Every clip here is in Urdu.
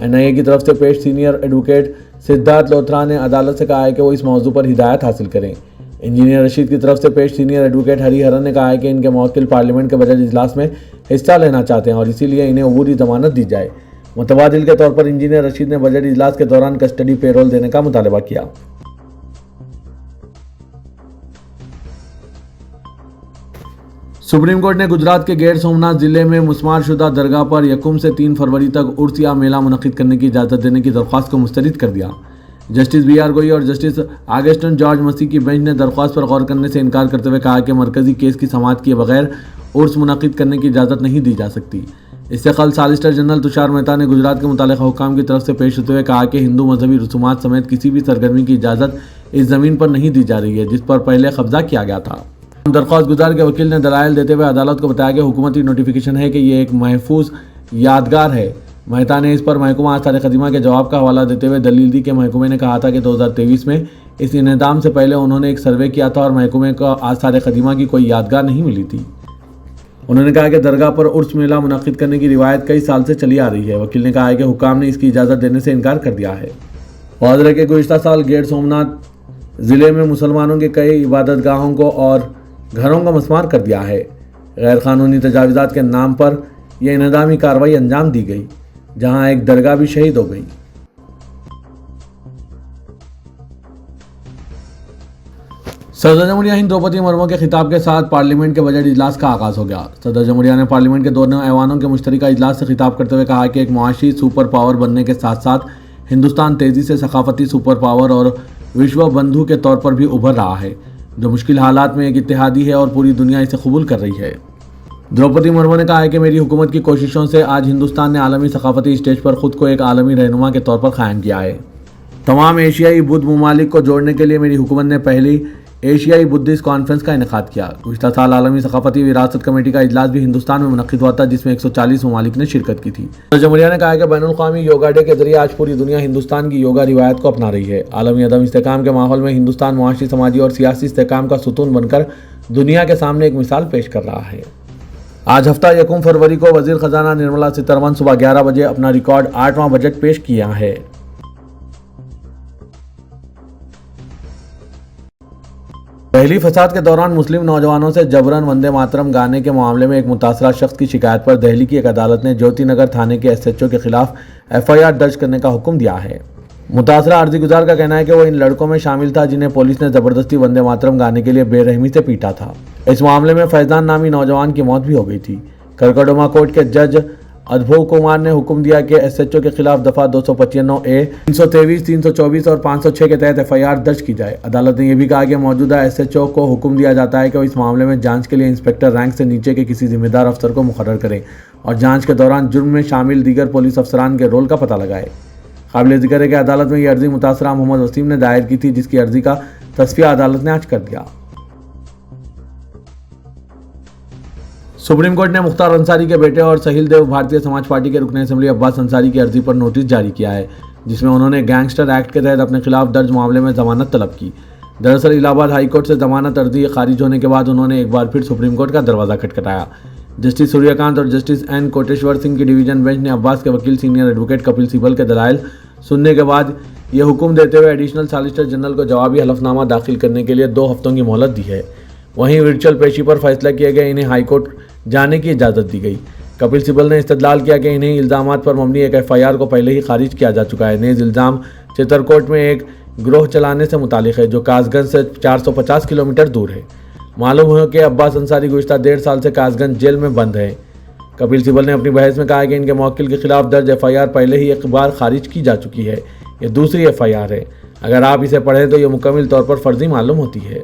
NIA کی طرف سے پیش سینئر ایڈوکیٹ سدھارتھ لوتھرا نے عدالت سے کہا ہے کہ وہ اس موضوع پر ہدایت حاصل کریں۔ انجینئر رشید کی طرف سے پیش سینئر ایڈوکیٹ ہری ہرن نے کہا ہے کہ ان کے موکل پارلیمنٹ کے بجٹ اجلاس میں حصہ لینا چاہتے ہیں اور اسی لیے انہیں عبوری ضمانت دی جائے۔ متبادل کے طور پر انجینئر رشید نے بجٹ اجلاس کے دوران کسٹڈی پیرول دینے کا مطالبہ کیا۔ سپریم کورٹ نے گجرات کے گیر سومناتھ ضلع میں مسمار شدہ درگاہ پر 1 سے 3 فروری تک عرس یا میلہ منعقد کرنے کی اجازت دینے کی درخواست کو مسترد کر دیا۔ جسٹس BR گوئی اور جسٹس آگسٹن جارج مسیح کی بینچ نے درخواست پر غور کرنے سے انکار کرتے ہوئے کہا کہ مرکزی کیس کی سماعت کیے بغیر عرس منعقد کرنے کی اجازت نہیں دی جا سکتی۔ اس سے قبل سالیسیٹر جنرل تشار مہتا نے گجرات کے متعلقہ حکام کی طرف سے پیش ہوتے ہوئے کہا کہ ہندو مذہبی رسومات سمیت کسی بھی سرگرمی کی اجازت اس زمین پر نہیں دی جا رہی ہے جس پر پہلے قبضہ کیا گیا تھا۔ درخواست گزار کے وکیل نے دلائل دیتے ہوئے عدالت کو بتایا کہ حکومتی نوٹیفیکیشن ہے کہ یہ ایک محفوظ یادگار ہے۔ مہتا نے اس پر محکمہ آثار قدیمہ کے جواب کا حوالہ دیتے ہوئے دلیل دی کہ محکمے نے کہا تھا کہ 2023 میں اس انہدام سے پہلے انہوں نے ایک سروے کیا تھا اور محکمے کو آثار قدیمہ کی کوئی یادگار نہیں ملی تھی۔ انہوں نے کہا کہ درگاہ پر عرس میلہ منعقد کرنے کی روایت کئی سال سے چلی آ رہی ہے۔ وکیل نے کہا ہے کہ حکام نے اس کی اجازت دینے سے انکار کر دیا ہے۔ واضح ہے کہ گزشتہ سال گیر سومناتھ ضلع میں مسلمانوں کے کئی عبادت گاہوں کو اور گھروں کو مسمار کر دیا ہے۔ غیر قانونی تجاوزات کے نام پر یہ انہدامی کارروائی انجام دی گئی جہاں ایک درگاہ بھی شہید ہو گئی۔ صدر جمہوریہ ہند دروپدی مرمو کے خطاب کے ساتھ پارلیمنٹ کے بجٹ اجلاس کا آغاز ہو گیا۔ صدر جمہوریہ نے پارلیمنٹ کے دونوں ایوانوں کے مشترکہ اجلاس سے خطاب کرتے ہوئے کہا کہ ایک معاشی سپر پاور بننے کے ساتھ ساتھ ہندوستان تیزی سے ثقافتی سپر پاور اور وشو بندھو کے طور پر بھی ابھر رہا ہے جو مشکل حالات میں ایک اتحادی ہے اور پوری دنیا اسے قبول کر رہی ہے۔ دروپدی مرمو نے کہا ہے کہ میری حکومت کی کوششوں سے آج ہندوستان نے عالمی ثقافتی اسٹیج پر خود کو ایک عالمی رہنما کے طور پر قائم کیا ہے۔ تمام ایشیائی بدھ ممالک کو جوڑنے کے لیے میری حکومت نے پہلی ایشیائی بدھسٹ کانفرنس کا انعقاد کیا۔ گزشتہ سال عالمی ثقافتی وراثت کمیٹی کا اجلاس بھی ہندوستان میں منعقد ہوا تھا جس میں 140 ممالک نے شرکت کی تھی۔ صدر جمہوریہ نے کہا کہ بین الاقوامی یوگا ڈے کے ذریعے آج پوری دنیا ہندوستان کی یوگا روایت کو اپنا رہی ہے۔ عالمی عدم استحکام کے ماحول میں ہندوستان معاشی، سماجی اور سیاسی استحکام کا ستون بن کر دنیا کے سامنے ایک مثال پیش کر رہا ہے۔ آج ہفتہ 1 فروری کو وزیر خزانہ نرملا سیتارمن صبح 11 بجے اپنا ریکارڈ 8واں بجٹ پیش کیا ہے۔ دہلی فساد کے دوران مسلم نوجوانوں سے جبراً وندے ماترم گانے کے معاملے میں ایک متاثرہ شخص کی شکایت پر دہلی کی ایک عدالت نے جیوتی نگر تھانے کے SHO کے خلاف FIR درج کرنے کا حکم دیا ہے۔ متاثرہ عرضی گزار کا کہنا ہے کہ وہ ان لڑکوں میں شامل تھا جنہیں پولیس نے زبردستی وندے ماترم گانے کے لیے بے رحمی سے پیٹا تھا۔ اس معاملے میں فیضان نامی نوجوان کی موت بھی ہو گئی تھی۔ کرکڈوما کورٹ کے جج ادبھو کمار نے حکم دیا کہ SHO کے خلاف دفعہ 295A 323 324 اور 506 کے تحت FIR درج کی جائے۔ عدالت نے یہ بھی کہا کہ موجودہ SHO کو حکم دیا جاتا ہے کہ وہ اس معاملے میں جانچ کے لیے انسپکٹر رینک سے نیچے کے کسی ذمہ دار افسر کو مقرر کریں اور جانچ کے دوران جرم میں شامل دیگر پولیس افسران کے رول کا پتہ لگائے۔ قابل ذکر ہے کہ عدالت میں یہ عرضی متاثرہ محمد وسیم نے دائر کی تھی جس کی عرضی کا تصفیہ عدالت نے آج کر دیا۔ سپریم کورٹ نے مختار انصاری کے بیٹے اور سہیل دیو بھارتیہ سماج پارٹی کے رکن اسمبلی عباس انصاری کی عرضی پر نوٹس جاری کیا ہے جس میں انہوں نے گینگسٹر ایکٹ کے تحت اپنے خلاف درج معاملے میں ضمانت طلب کی۔ دراصل الہ آباد ہائی کورٹ سے ضمانت عرضی خارج ہونے کے بعد انہوں نے ایک بار پھر سپریم کورٹ کا دروازہ کھٹکھٹایا۔ جسٹس سوریہ کانت اور جسٹس این کوٹیشور سنگھ کی ڈویژن بینچ نے عباس کے وکیل سینئر ایڈوکیٹ کپل سیبل کے دلائل سننے کے بعد یہ حکم دیتے ہوئے ایڈیشنل سالیسیٹر جنرل کو جوابی حلفنامہ داخل کرنے کے لیے 2 ہفتوں کی مہلت دی ہے۔ وہیں ورچوئل پیشی پر فیصلہ کیا گیا، انہیں ہائی کورٹ جانے کی اجازت دی گئی۔ کپل سیبل نے استدلال کیا کہ انہیں الزامات پر مبنی ایک FIR کو پہلے ہی خارج کیا جا چکا ہے۔ نیز الزام چترکوٹ میں ایک گروہ چلانے سے متعلق ہے جو کاس گنج سے 450 کلومیٹر دور ہے۔ معلوم ہوا کہ عباس انصاری گزشتہ 1.5 سال سے کاس گنج جیل میں بند ہے۔ کپل سیبل نے اپنی بحث میں کہا کہ ان کے موکل کے خلاف درج FIR پہلے ہی ایک بار خارج کی جا چکی ہے، یہ دوسری FIR ہے۔ اگر آپ اسے پڑھیں تو یہ مکمل طور پر فرضی معلوم ہوتی ہے۔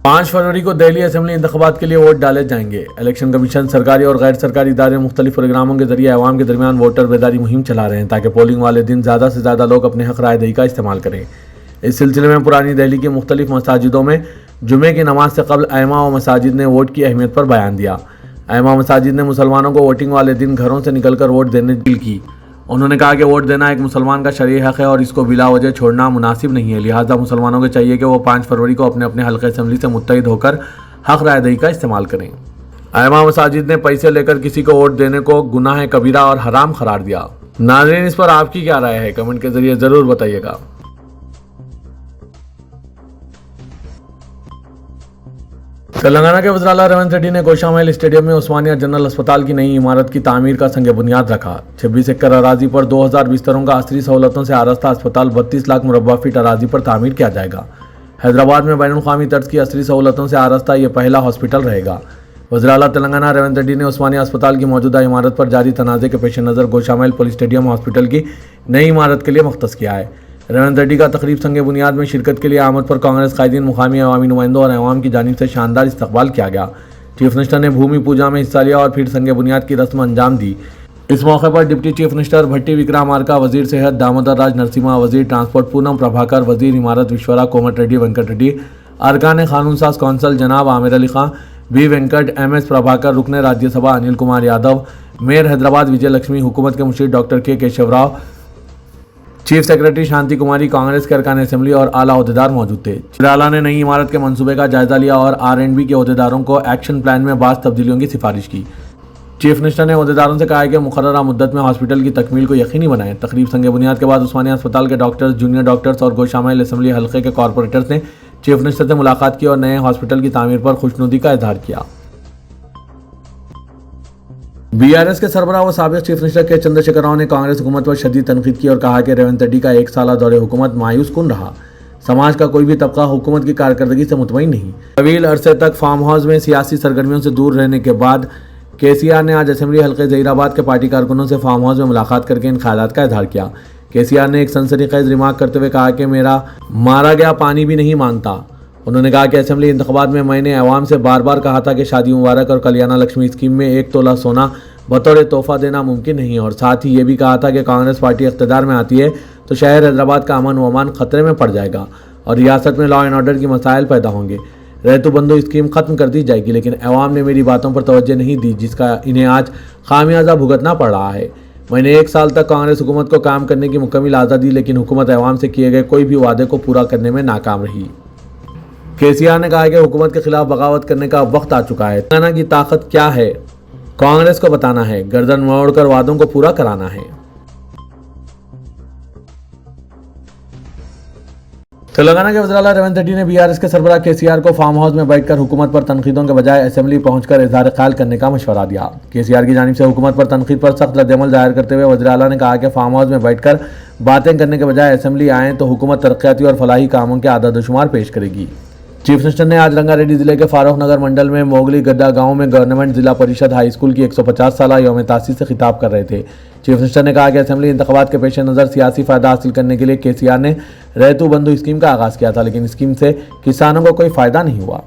5 فروری کو دہلی اسمبلی انتخابات کے لیے ووٹ ڈالے جائیں گے۔ الیکشن کمیشن سرکاری اور غیر سرکاری ادارے مختلف پروگراموں کے ذریعے عوام کے درمیان ووٹر بیداری مہم چلا رہے ہیں تاکہ پولنگ والے دن زیادہ سے زیادہ لوگ اپنے حق رائے دہی کا استعمال کریں۔ اس سلسلے میں پرانی دہلی کی مختلف مساجدوں میں جمعے کی نماز سے قبل ائمہ و مساجد نے ووٹ کی اہمیت پر بیان دیا۔ ائمہ مساجد نے مسلمانوں کو ووٹنگ والے دن گھروں سے نکل کر ووٹ دینے کی اپیل کی۔ انہوں نے کہا کہ ووٹ دینا ایک مسلمان کا شرعی حق ہے اور اس کو بلا وجہ چھوڑنا مناسب نہیں ہے، لہٰذا مسلمانوں کو چاہیے کہ وہ 5 فروری کو اپنے اپنے حلقہ اسمبلی سے متحد ہو کر حق رائے دہی کا استعمال کریں۔ ائمہ مساجد نے پیسے لے کر کسی کو ووٹ دینے کو گناہ کبیرہ اور حرام قرار دیا۔ ناظرین، اس پر آپ کی کیا رائے ہے؟ کمنٹ کے ذریعے ضرور بتائیے گا۔ تلنگانہ کے وزیر اعلیٰ ریونت ریڈی نے گوشامحل اسٹیڈیم میں عثمانیہ جنرل اسپتال کی نئی عمارت کی تعمیر کا سنگ بنیاد رکھا۔ 26 ایکڑ اراضی پر 2000 بستروں کا عصری سہولتوں سے آراستہ اسپتال 32 لاکھ مربع فٹ اراضی پر تعمیر کیا جائے گا۔ حیدرآباد میں بین الاقوامی طرز کی عصری سہولتوں سے آراستہ یہ پہلا ہاسپٹل رہے گا۔ وزیر اعلیٰ تلنگانہ ریونت ریڈی نے عثمانیہ اسپتال کی موجودہ عمارت پر جاری تنازع کے پیش نظر گوشامحل پولیس اسٹیڈیم ہاسپٹل کی نئی عمارت کے لیے مختص کیا ہے۔ ریونت ریڈی کا تقریب سنگ بنیاد میں شرکت کے لیے آمد پر کانگریس قائدین، مقامی عوامی نمائندوں اور عوام کی جانب سے شاندار استقبال کیا گیا۔ چیف منسٹر نے بھومی پوجا میں حصہ لیا اور پھر سنگ بنیاد کی رسم انجام دی۔ اس موقع پر deputy chief minister Bhatti Vikramarka, وزیر صحت دامودر راج نرسمہا، وزیر ٹرانسپورٹ پونم پربھاکر، وزیر عمارت وشورا کومٹ ریڈی وینکٹ ریڈی، ارکان قانون ساز کونسل جناب Amir Ali Khan, B Venkat, M S Prabhakar, رکن راجیہ سبھا انل کمار یادو، میئر حیدرآباد وجے لکشمی، حکومت کے مشیر doctor K Keshava Rao, chief secretary Shanti Kumari, Congress کے ارکان اسمبلی اور اعلیٰ عہدیدار موجود تھے۔ وزیر اعلیٰ نے نئی عمارت کے منصوبے کا جائزہ لیا اور R&B کے عہدیداروں کو ایکشن پلان میں بعض تبدیلیوں کی سفارش کی۔ چیف منسٹر نے عہدیداروں سے کہا ہے کہ مقررہ مدت میں ہاسپٹل کی تکمیل کو یقینی بنائیں۔ تقریب سنگ بنیاد کے بعد عثمانیہ اسپتال کے ڈاکٹرز، جونیئر ڈاکٹرز اور گوشامحل اسمبلی حلقے کے کارپوریٹرز نے چیف منسٹر سے ملاقات کی اور نئے ہاسپٹل کی تعمیر پر خوشنودی کا اظہار کیا۔ BRS کے سربراہ و سابق چیف منسٹر کے چندر شیکھر راؤ نے کانگریس حکومت پر شدید تنقید کی اور کہا کہ ریونت ریڈی کا 1 سالہ دور حکومت مایوس کن رہا۔ سماج کا کوئی بھی طبقہ حکومت کی کارکردگی سے مطمئن نہیں۔ طویل عرصے تک فارم ہاؤس میں سیاسی سرگرمیوں سے دور رہنے کے بعد KCR نے آج اسمبلی حلقے ظہیر آباد کے پارٹی کارکنوں سے فارم ہاؤس میں ملاقات کر کے ان خیالات کا اظہار کیا۔ KCR نے ایک سنسنی خیز ریمارک کرتے ہوئے کہا کہ میرا مارا گیا پانی بھی نہیں مانگتا۔ انہوں نے کہا کہ اسمبلی انتخابات میں نے عوام سے بار بار کہا تھا کہ شادی مبارک اور کلیانہ لکشمی اسکیم میں 1 تولہ سونا بطور تحفہ دینا ممکن نہیں ہے، اور ساتھ ہی یہ بھی کہا تھا کہ کانگریس پارٹی اقتدار میں آتی ہے تو شہر حیدرآباد کا امن و امان خطرے میں پڑ جائے گا اور ریاست میں لا اینڈ آرڈر کی مسائل پیدا ہوں گے۔ ریتو بندھو اسکیم ختم کر دی جائے گی، لیکن عوام نے میری باتوں پر توجہ نہیں دی، جس کا انہیں آج خامیازہ بھگتنا پڑ رہا ہے۔ میں نے 1 سال تک کانگریس حکومت کو کام کرنے کی مکمل آزادی، لیکن حکومت عوام سے کیے گئے کوئی بھی وعدے کو پورا کرنے میں ناکام رہی۔ KCR نے کہا کہ حکومت کے خلاف بغاوت کرنے کا وقت آ چکا ہے۔ تلنگانہ کی طاقت کیا ہے کانگریس کو بتانا ہے، گردن موڑ کر وعدوں کو پورا کرانا ہے۔ تلنگانہ کے وزیر اعلیٰ ریونت ریڈی نے BRS کے سربراہ KCR کو فارم ہاؤس میں بیٹھ کر حکومت پر تنقیدوں کے بجائے اسمبلی پہنچ کر اظہار خیال کرنے کا مشورہ دیا۔ KCR کی جانب سے حکومت پر تنقید پر سخت رد عمل ظاہر کرتے ہوئے وزیر اعلیٰ نے کہا کہ فارم ہاؤس میں بیٹھ کر باتیں کرنے کے بجائے اسمبلی آئیں تو حکومت ترقیاتی اور فلاحی کاموں کے اعداد و شمار پیش کرے گی۔ چیف منسٹر نے آج رنگا ریڈی ضلع کے فاروق نگر منڈل میں موگلی گڈا گاؤں میں گورنمنٹ ضلع پریشد ہائی اسکول کی 150 سالہ یوم تاسیس سے خطاب کر رہے تھے۔ چیف منسٹر نے کہا کہ اسمبلی انتخابات کے پیش نظر سیاسی فائدہ حاصل کرنے کے لیے KCR نے ریتو بندھو اسکیم کا آغاز کیا تھا، لیکن اسکیم سے کسانوں کو کوئی فائدہ نہیں ہوا۔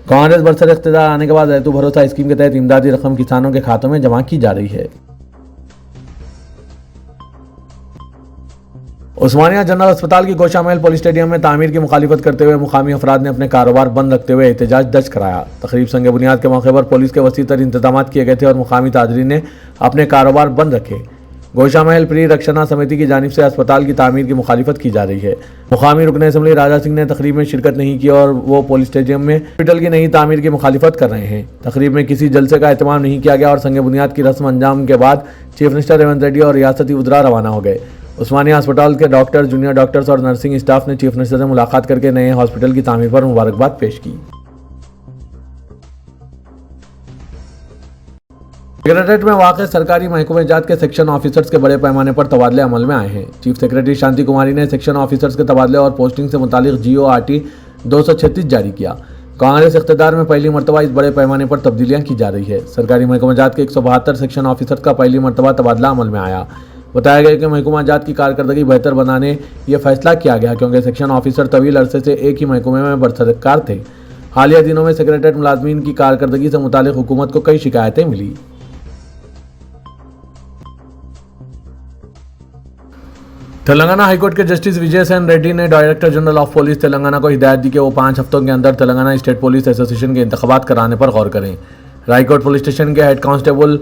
کانگریس برسر اقتدار آنے کے بعد ریتو بھروسہ اسکیم کے تحت امدادی رقم کسانوں کے کھاتوں میں جمع کی جا رہی ہے۔ عثمانیہ جنرل اسپتال کی گوشامحل پولیس اسٹیڈیم میں تعمیر کی مخالفت کرتے ہوئے مقامی افراد نے اپنے کاروبار بند رکھتے ہوئے احتجاج درج کرایا۔ تقریب سنگ بنیاد کے موقع پر پولیس کے وسیع تر انتظامات کیے گئے تھے اور مقامی تاجرین نے اپنے کاروبار بند رکھے۔ گوشامحل پری رکشنا سمیتی کی جانب سے اسپتال کی تعمیر کی مخالفت کی جا رہی ہے۔ مقامی رکن اسمبلی راجا سنگھ نے تقریب میں شرکت نہیں کی اور وہ پولیس اسٹیڈیم میں ہاسپٹل کی نئی تعمیر کی مخالفت کر رہے ہیں۔ تقریب میں کسی جلسے کا اہتمام نہیں کیا گیا اور سنگ بنیاد کی رسم انجام کے بعد چیف منسٹر ریونت ریڈی اور ریاستی وزراء روانہ ہو گئے۔ عثمانیہ ہسپتال کے ڈاکٹر، جونیئر ڈاکٹرز اور نرسنگ اسٹاف نے چیف منسٹر سے ملاقات کر کے نئے ہاسپٹل کی تعمیر پر مبارکباد پیش کی۔ سکریٹریٹ میں واقع سرکاری محکمہ جات کے سیکشن آفیسرز کے بڑے پیمانے پر تبادلے عمل میں آئے ہیں۔ چیف سیکرٹری شانتی کماری نے سیکشن آفیسرز کے تبادلے اور پوسٹنگ سے متعلق GORT 236 جاری کیا۔ کانگریس اقتدار میں پہلی مرتبہ اس بڑے پیمانے پر تبدیلیاں کی جا رہی ہے۔ سرکاری محکمہ جات کے 172 سیکشن آفیسرز کا پہلی مرتبہ تبادلہ عمل میں آیا۔ بتایا گیا کہ محکمہ جات کی کارکردگی بہتر بنانے یہ فیصلہ کیا گیا کیونکہ سیکشن آفیسر طویل عرصے سے ایک ہی محکمے میں برسرکار تھے۔ حالیہ دنوں میں سکریٹریٹ ملازمین کی کارکردگی سے متعلق حکومت کو کئی شکایتیں ملی۔ تلنگانہ ہائی کورٹ کے جسٹس وجے سین ریڈی نے director general of police Telangana کو ہدایت دی کہ وہ 5 ہفتوں کے اندر تلنگانہ اسٹیٹ پولیس ایسوسی ایشن کے انتخابات کرانے پر غور کریں۔ رائی کوٹ پولیس اسٹیشن کے ہیڈ کانسٹیبل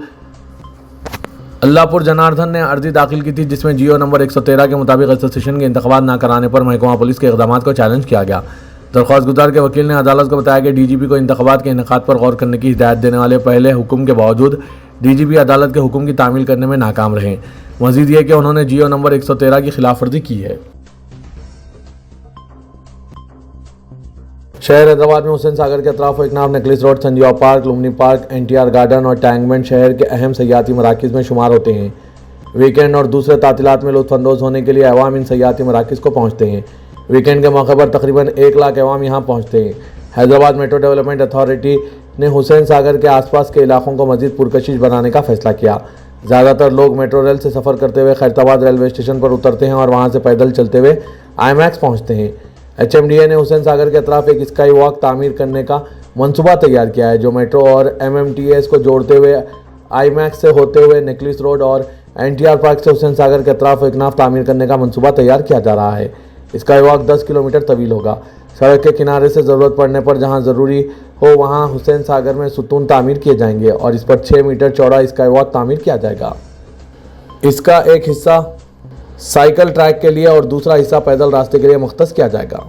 اللہ پور جناردھن نے عرضی داخل کی تھی جس میں GO نمبر 113 کے مطابق ایسوسی ایشن کے انتخابات نہ کرانے پر محکمہ پولیس کے اقدامات کو چیلنج کیا گیا۔ درخواست گزار کے وکیل نے عدالت کو بتایا کہ ڈی جی پی کو انتخابات کے انعقاد پر غور کرنے کی ہدایت دینے والے پہلے حکم کے باوجود ڈی جی پی عدالت کے حکم کی تعمیل کرنے میں ناکام رہے۔ مزید یہ کہ انہوں نے جیو نمبر 113 کی خلاف ورزی کی ہے۔ شہر حیدرآباد میں حسین ساگر کے اطراف و اکناف necklace road, Sanjeeva park, Lumbini park, NTR garden اور ٹینک بنڈ شہر کے اہم سیاحتی مراکز میں شمار ہوتے ہیں۔ ویکینڈ اور دوسرے تعطیلات میں لطف اندوز ہونے کے لیے عوام ان سیاحتی مراکز کو پہنچتے ہیں۔ ویکینڈ کے موقع پر تقریباً 1 لاکھ عوام یہاں پہنچتے ہیں۔ حیدرآباد میٹرو ڈیولپمنٹ اتھارٹی نے حسین ساگر کے آس پاس کے علاقوں کو مزید پرکشش بنانے کا فیصلہ کیا۔ زیادہ تر لوگ میٹرو ریل سے سفر کرتے ہوئے خیرتآباد ریلوے اسٹیشن پر اترتے ہیں اور وہاں سے پیدل چلتے ہوئے IMAX پہنچتے ہیں۔ HMDA نے حسین ساگر کے اطراف ایک اسکائی واک تعمیر کرنے کا منصوبہ تیار کیا ہے، جو میٹرو اور MMTS کو جوڑتے ہوئے IMAX سے ہوتے ہوئے نکلس روڈ اور NTR پارک سے حسین ساگر کے اطراف و اکناف تعمیر کرنے کا منصوبہ تیار کیا جا رہا ہے۔ اسکائی واک 10 کلومیٹر طویل ہوگا۔ سڑک کے کنارے سے ضرورت پڑنے پر جہاں ضروری ہو وہاں حسین ساگر میں ستون تعمیر کیے جائیں گے اور اس پر 6 میٹر چوڑا اسکائی واک تعمیر کیا جائے گا۔ اس کا ایک حصہ سائیکل ٹریک کے لیے اور دوسرا حصہ پیدل راستے کے لیے مختص کیا جائے گا۔